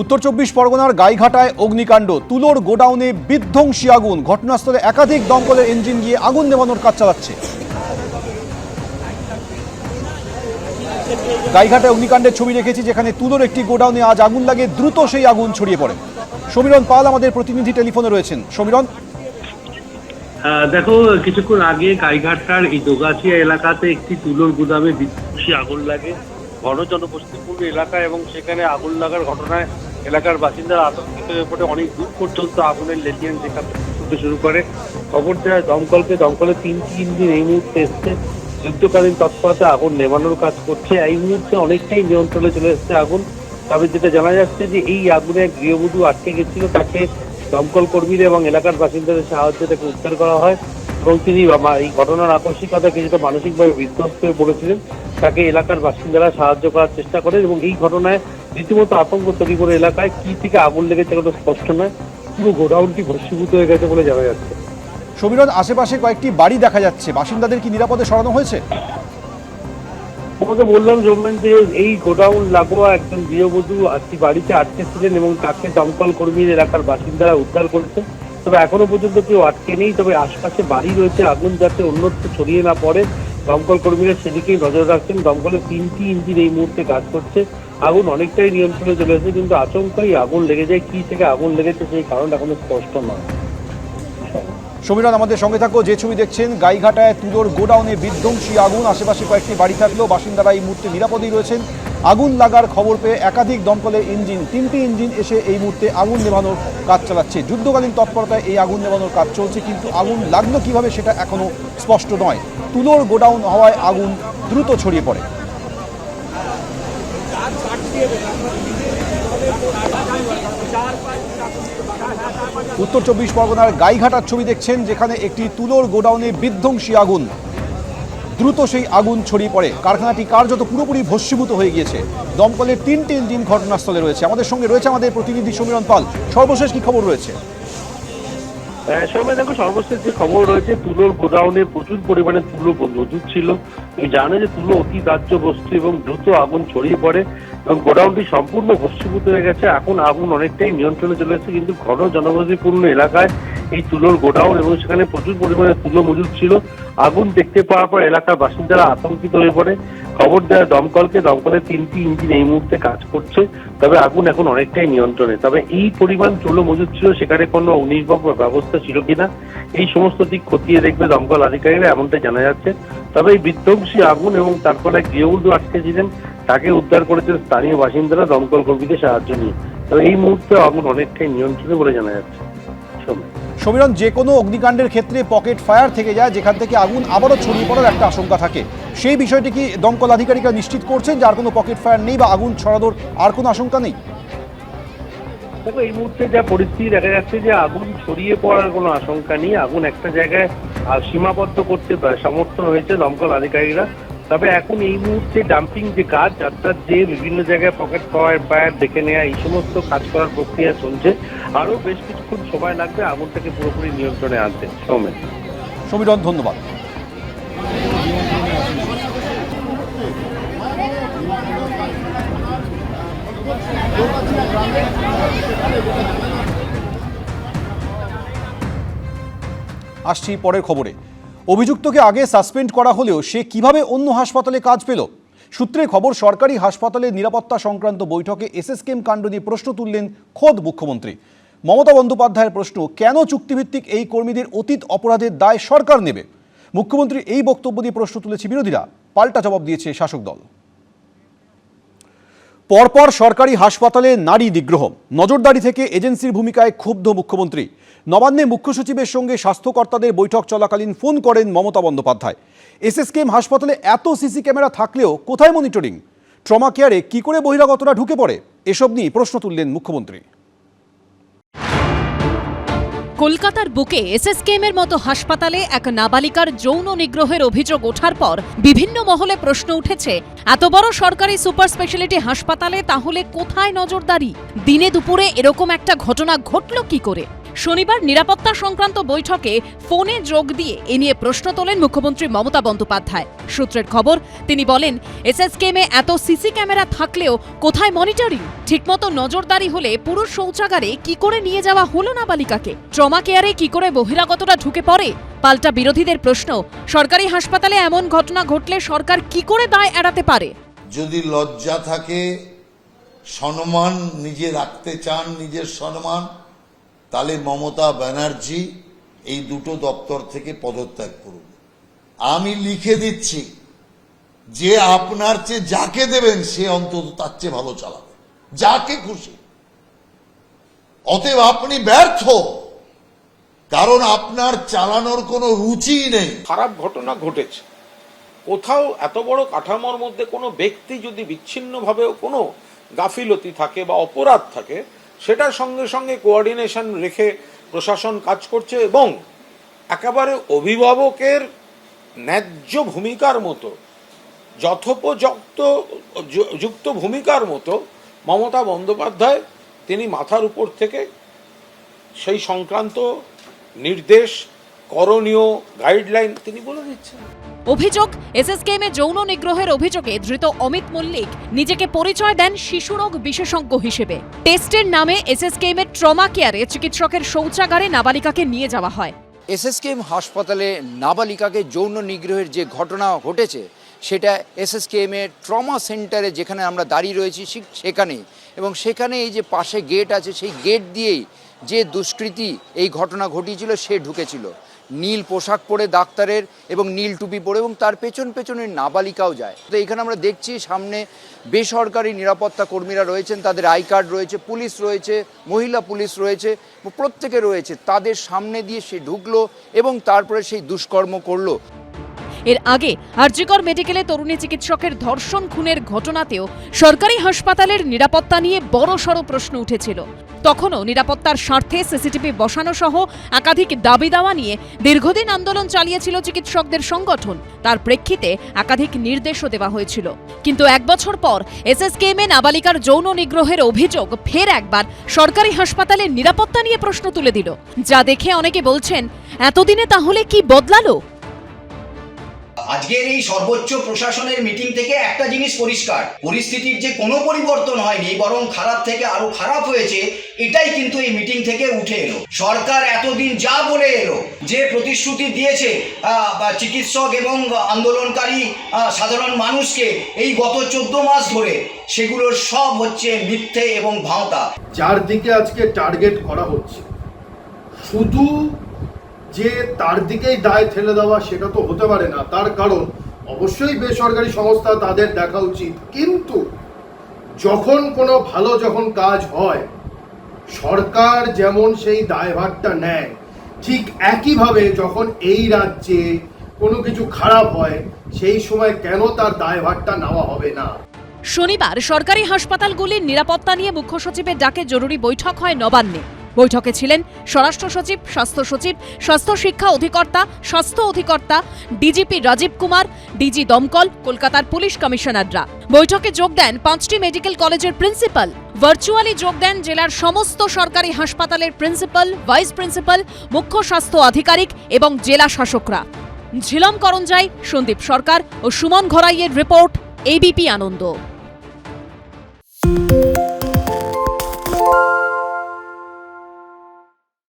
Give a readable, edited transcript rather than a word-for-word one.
উত্তর চব্বিশ পরগনার গাইঘাটায় অগ্নিকাণ্ড, তুলোর গোডাউনে বিধ্বংসী আগুন। ঘটনাস্থলে একাধিক দমকলের ইঞ্জিন গিয়ে আগুন নেভানোর কাজ চালাচ্ছে। গাইঘাটায় অগ্নিকাণ্ডের ছবি রেখেছি, যেখানে তুলোর একটি গোডাউনে আজ আগুন লাগে, দ্রুত সেই আগুন ছড়িয়ে পড়ে। সমীরণ পাল আমাদের প্রতিনিধি টেলিফোনে রয়েছেন। সমীরণ, দেখো, কিছুক্ষণ আগে গাইঘাটার এই দোগাছিয়া এলাকাতে একটি তুলোর গুদামে বিধ্বংসী আগুন লাগে। ঘন জনবসতিপূর্ণ এলাকা এবং সেখানে আগুন লাগার ঘটনায় এলাকার বাসিন্দারা আতঙ্কিত হয়ে পড়ে। অনেক দূর পর্যন্ত আগুনের লেলিয়ান সেখান থেকে ছুটতে শুরু করে। খবর দেওয়া দমকলের 3টি ইঞ্জিন এই মুহূর্তে এসছে। যুদ্ধকালীন তৎপরতা আগুন নেভানোর কাজ করছে। এই মুহূর্তে অনেকটাই নিয়ন্ত্রণে চলে এসছে আগুন। তবে যেটা জানা যাচ্ছে যে এই আগুনে গৃহবধূ আটকে গেছিল, তাকে দমকল কর্মীরা এবং এলাকার বাসিন্দাদের সাহায্যে তাকে উদ্ধার করা হয় এবং তিনি এই ঘটনার আকস্মিকতা কিছুটা মানসিকভাবে বিধ্বস্ত হয়ে পড়েছিলেন। তাকে এলাকার বাসিন্দারা সাহায্য করার চেষ্টা করেন এবং এই ঘটনায় রীতিমতো আতঙ্ক তৈরি করে এলাকায়। কি থেকে আগুন লেগেছে কোনো স্পষ্ট নয়, পুরো গোডাউনটি ভস্মীভূত হয়ে গেছে বলে জানা যাচ্ছে। সমীরণ, আশেপাশে কয়েকটি বাড়ি দেখা যাচ্ছে, বাসিন্দাদের কি নিরাপদে সরানো হয়েছে? তোমাকে বললাম যে এই গোডাউন লাগোয়া একজন গৃহবধূ একটি বাড়িতে আটকে ছিলেন এবং তাকে দমকল কর্মীর এলাকার বাসিন্দারা উদ্ধার করেছে। তবে এখনো পর্যন্ত কেউ আটকে নেই। তবে আশপাশে বাড়ি রয়েছে, আগুন যাতে অন্যত্র ছড়িয়ে না পড়ে দমকল কর্মীরা সেদিকেই নজর রাখছেন। দমকলের 3টি ইঞ্জিন এই মুহূর্তে কাজ করছে। আগুন অনেকটাই নিয়ন্ত্রণে চলে এসেছে, কিন্তু আচমকাই আগুন লেগে যায়। কি থেকে আগুন লেগেছে সেই কারণ এখনো স্পষ্ট নয়। সমীরণ, আমাদের সঙ্গে থাকো। যে ছবি দেখছেন, গাইঘাটায় তুলোর গোডাউনে বিধ্বংসী আগুন। আশেপাশে কয়েকটি বাড়ি থাকলেও বাসিন্দারা এই মুহূর্তে নিরাপদেই রয়েছেন। আগুন লাগার খবর পেয়ে একাধিক দমকলের ইঞ্জিন, 3টি ইঞ্জিন এসে এই মুহূর্তে আগুন নেভানোর কাজ চালাচ্ছে। যুদ্ধকালীন তৎপরতায় এই আগুন নেভানোর কাজ চলছে, কিন্তু আগুন লাগলো কিভাবে সেটা এখনো স্পষ্ট নয়। তুলোর গোডাউন হওয়ায় আগুন দ্রুত ছড়িয়ে পড়ে। উত্তর চব্বিশ পরগনার গাইঘাটার ছবি দেখছেন, যেখানে একটি তুলোর গোডাউনে বিধ্বংসী আগুন। দ্রুত সেই আগুন ছড়িয়ে পড়ে। কারখানাটি কার্যত পুরোপুরি ভস্মীভূত হয়ে গিয়েছে। দমকলের 3টি ইঞ্জিন ঘটনাস্থলে রয়েছে। আমাদের সঙ্গে রয়েছে আমাদের প্রতিনিধি সমীরণ পাল। সর্বশেষ কি খবর রয়েছে? সময় দেখো, সর্বশেষ যে খবর রয়েছে, তুলোর গোডাউনে প্রচুর পরিমাণে তুলো মজুদ ছিল। তুমি জানো যে তুলো অতি দাহ্য বস্তু এবং দ্রুত আগুন ছড়িয়ে পড়ে এবং গোডাউনটি সম্পূর্ণ ভস্মীভূত হয়ে গেছে। এখন আগুন অনেকটাই নিয়ন্ত্রণে চলে এসেছে, কিন্তু ঘন জনবসতিপূর্ণ এলাকায় এই তুলোর গোডাউন এবং সেখানে প্রচুর পরিমাণে তুলো মজুদ ছিল। আগুন দেখতে পাওয়ার পর এলাকার বাসিন্দারা আতঙ্কিত হয়ে পড়ে। খবর দেওয়া দমকলের 3টি ইঞ্জিন এই মুহূর্তে কাজ করছে। তবে আগুন এখন অনেকটাই নিয়ন্ত্রণে। তবে এই পরিমাণ তুলো মজুদ ছিল, সেখানে কোনো অগ্নিনির্বাপক ব্যবস্থা ছিল কিনা এই সমস্ত দিক খতিয়ে দেখবে দমকল আধিকারিকরা, এমনটাই জানা যাচ্ছে। তবে এই বিধ্বংসী আগুন এবং তারপরে গৃহবধূ আটকে ছিলেন, তাকে উদ্ধার করেছেন স্থানীয় বাসিন্দারা দমকল কর্মীদের সাহায্য নিয়ে। তবে এই মুহূর্তে আগুন অনেকটাই নিয়ন্ত্রণে বলে জানা যাচ্ছে। সমীরণ, যে কোনো অগ্নিকাণ্ডের ক্ষেত্রে পকেট ফায়ার থেকে যায়, যেখান থেকে আগুন আবারও ছড়িয়ে পড়ার একটা আশঙ্কা থাকে। সেই বিষয়টি কি দমকল আধিকারিকরা নিশ্চিত করছেন যে আর কোনো পকেট ফায়ার নেই বা আগুন ছড়ানোর আর কোনো আশঙ্কা নেই? দেখো, এই মুহূর্তে যা পরিস্থিতি দেখা যাচ্ছে যে আগুন ছড়িয়ে পড়ার কোনো আশঙ্কা নেই। আগুন একটা জায়গায় সীমাবদ্ধ করতে সমর্থন হয়েছে দমকল আধিকারিকরা। তবে এখন এই মুহূর্তে ডাম্পিং যে কাজ, অর্থাৎ যে বিভিন্ন জায়গায় পকেট ফায়ার দেখে নেওয়া, এই সমস্ত কাজ করার প্রক্রিয়া চলছে। আরো বেশ কিছুক্ষণ সময় লাগবে আগুনটাকে পুরোপুরি নিয়ন্ত্রণে আনতে। সমীরণ, ধন্যবাদ। আসছি পরের খবরে। অভিযুক্তকে আগে সাসপেন্ড করা হলেও সে কিভাবে অন্য হাসপাতালে কাজ পেল? সূত্রের খবর, সরকারি হাসপাতালের নিরাপত্তা সংক্রান্ত বৈঠকে এসএসকেএম কাণ্ড নিয়ে প্রশ্ন তুললেন খোদ মুখ্যমন্ত্রী মমতা বন্দ্যোপাধ্যায়ের। প্রশ্ন, কেন চুক্তিভিত্তিক এই কর্মীদের অতীত অপরাধের দায় সরকার নেবে? মুখ্যমন্ত্রীর এই বক্তব্য দিয়ে প্রশ্ন তুলেছে বিরোধীরা, পাল্টা জবাব দিয়েছে শাসক দল। পরপর সরকারি হাসপাতালে নারী নিগ্রহ, নজরদারি থেকে এজেন্সির ভূমিকায় ক্ষুব্ধ মুখ্যমন্ত্রী। নবান্নে মুখ্য সচিবের সঙ্গে স্বাস্থ্যকর্তাদের বৈঠক চলাকালীন ফোন করেন মমতা বন্দ্যোপাধ্যায়। এসএসকেএম হাসপাতালে এত সিসি ক্যামেরা থাকলেও কোথায় মনিটরিং? ট্রমা কেয়ারে কি করে বহিরাগতরা ঢুকে পড়ে? এসব নিয়ে প্রশ্ন তুললেন মুখ্যমন্ত্রী। কলকাতার বুকে এসএসকেএমের মতো হাসপাতালে এক নাবালিকার যৌন নিগ্রহের অভিযোগ ওঠার পর বিভিন্ন মহলে প্রশ্ন উঠেছে, এত বড় সরকারি সুপার স্পেশালিটি হাসপাতালে তাহলে কোথায় নজরদারি? দিনে দুপুরে এরকম একটা ঘটনা ঘটল কি করে? শনিবার নিরাপত্তা সংক্রান্ত বৈঠকে ফোনে যোগ দিয়ে এ নিয়ে প্রশ্ন তোলেন মুখ্যমন্ত্রী মমতা বন্দ্যোপাধ্যায়। সূত্রের খবর, তিনি বলেন, এসএসকেএমে এত সিসি ক্যামেরা থাকলেও কোথায় মনিটরিং? ঠিকমতো নজরদারি হলে পুরুষ শৌচাগারে কি করে নিয়ে যাওয়া হলো নাবালিকাকে? ট্রমা কেয়ারে কি করে বহিরাগতরা ঢুকে পড়ে? পাল্টা বিরোধীদের প্রশ্ন, সরকারি হাসপাতালে এমন ঘটনা ঘটলে সরকার কি করে দায় এড়াতে পারে? যদি লজ্জা থাকে, সম্মান নিজে রাখতে চান, নিজের সম্মান, তাহলে মমতা ব্যানার্জি এই দুটো দপ্তর থেকে পদত্যাগ করুন। আমি লিখে দিচ্ছি যে আপনার চেয়ে যাকে দেবেন সে অন্তত তার চেয়ে ভালো চালাবে, যাকে খুশি। অতএব আপনি ব্যর্থ, কারণ আপনার চালানোর কোনো রুচিই নেই। খারাপ ঘটনা ঘটেছে, কোথাও এত বড় কাঠামোর মধ্যে কোনো ব্যক্তি যদি বিচ্ছিন্নভাবেও কোনো গাফিলতি থাকে বা অপরাধ থাকে, সেটার সঙ্গে সঙ্গে কোঅর্ডিনেশন রেখে প্রশাসন কাজ করছে এবং একেবারে অভিভাবকের ন্যায্য ভূমিকার মতো, যথোপযুক্ত ভূমিকার মতো মমতা বন্দ্যোপাধ্যায় তিনি মাথার উপর থেকে সেই সংক্রান্ত নির্দেশ, করণীয় গাইডলাইন তিনি বলে দিচ্ছেন। অভিযোগ, এসএসকেএমে যৌন নিগ্রহের অভিযোগে ধৃত অমিত মল্লিক নিজেকে পরিচয় দেন শিশুরোগ বিশেষজ্ঞ হিসেবে। টেস্টের নামে এসএসকেএমের ট্রমা কেয়ারে চিকিৎসকের শৌচাগারে নাবালিকাকে নিয়ে যাওয়া হয়। এসএসকেএম হাসপাতালে নাবালিকাকে যৌন নিগ্রহের যে ঘটনা ঘটেছে সেটা এসএসকেএমের ট্রমা সেন্টারে যেখানে আমরা দাঁড়িয়ে রয়েছি সেখানেই, এবং সেখানে এই যে পাশে গেট আছে সেই গেট দিয়েই যে দুষ্কৃতী এই ঘটনা ঘটিয়েছিল সে ঢুকেছিল। নীল পোশাক পরে ডাক্তারের এবং নীল টুপি পরে, এবং তার পেছনে নাবালিকাও যায়। তো এখানে আমরা দেখছি সামনে বেসরকারি নিরাপত্তা কর্মীরা রয়েছেন, তাদের আই কার্ড রয়েছে, পুলিশ রয়েছে, মহিলা পুলিশ রয়েছে, প্রত্যেকে রয়েছে। তাদের সামনে দিয়ে সে ঢুকলো এবং তারপরে সেই দুষ্কর্ম করলো। এর আগে আরজিকর মেডিকেলে তরুণী চিকিৎসকের ধর্ষণ খুনের ঘটনাতেও সরকারি হাসপাতালের নিরাপত্তা নিয়ে বড়সড় প্রশ্ন উঠেছিল। তখনও নিরাপত্তার স্বার্থে সিসিটিভি বসানো সহ একাধিক দাবি দাওয়া নিয়ে দীর্ঘদিন আন্দোলন চালিয়েছিল চিকিৎসকদের সংগঠন। তার প্রেক্ষিতে একাধিক নির্দেশও দেওয়া হয়েছিল। কিন্তু এক বছর পর এসএসকেএমে নাবালিকার যৌন নিগ্রহের অভিযোগ ফের একবার সরকারি হাসপাতালের নিরাপত্তা নিয়ে প্রশ্ন তুলে দিল, যা দেখে অনেকে বলছেন, এতদিনে তাহলে কি বদলালো? আজকের এই সর্বোচ্চ প্রশাসনের মিটিং থেকে একটা জিনিস পরিষ্কার, পরিস্থিতির যে কোনো পরিবর্তন হয়নি, বরং খারাপ থেকে আরো খারাপ হয়েছে, এটাই কিন্তু এই মিটিং থেকে উঠে এলো। সরকার এতদিন যা বলে এলো, যে প্রতিশ্রুতি দিয়েছে চিকিৎসক এবং আন্দোলনকারী সাধারণ মানুষকে এই গত 14 মাস ধরে, সেগুলোর সব হচ্ছে মিথ্যে এবং ভাঁওতা। যার দিকে আজকে টার্গেট করা হচ্ছে, শুধু যে তার দিকেই দায় ঠেলে দেওয়া সেটা তো হতে পারে না। তার কারণ অবশ্যই বেসরকারি সংস্থা, তাদের দেখা উচিত, কিন্তু যখন কোনো ভালো কাজ হয় সরকার যেমন সেই দায়ভারটা নেয়, ঠিক একইভাবে যখন এই রাজ্যে কোনো কিছু খারাপ হয় সেই সময় কেন তার দায়ভারটা নেওয়া হবে না? শনিবার সরকারি হাসপাতালগুলির নিরাপত্তা নিয়ে মুখ্য সচিবের ডাকে জরুরি বৈঠক হয় নবান্নে। বৈঠকে ছিলেন স্বরাষ্ট্র সচিব, স্বাস্থ্য সচিব, স্বাস্থ্য শিক্ষা অধিকর্তা, স্বাস্থ্য অধিকর্তা, ডিজিপি রাজীব কুমার, ডিজি দমকল, কলকাতার পুলিশ কমিশনাররা। বৈঠকে যোগ দেন 5টি মেডিকেল কলেজের প্রিন্সিপাল। ভার্চুয়ালি যোগ দেন জেলার সমস্ত সরকারি হাসপাতালের প্রিন্সিপাল, ভাইস প্রিন্সিপাল, মুখ্য স্বাস্থ্য আধিকারিক এবং জেলা শাসকরা। ঝিলম করঞ্জাই, সন্দীপ সরকার ও সুমন ঘরাইয়ের রিপোর্ট, এবিপি আনন্দ।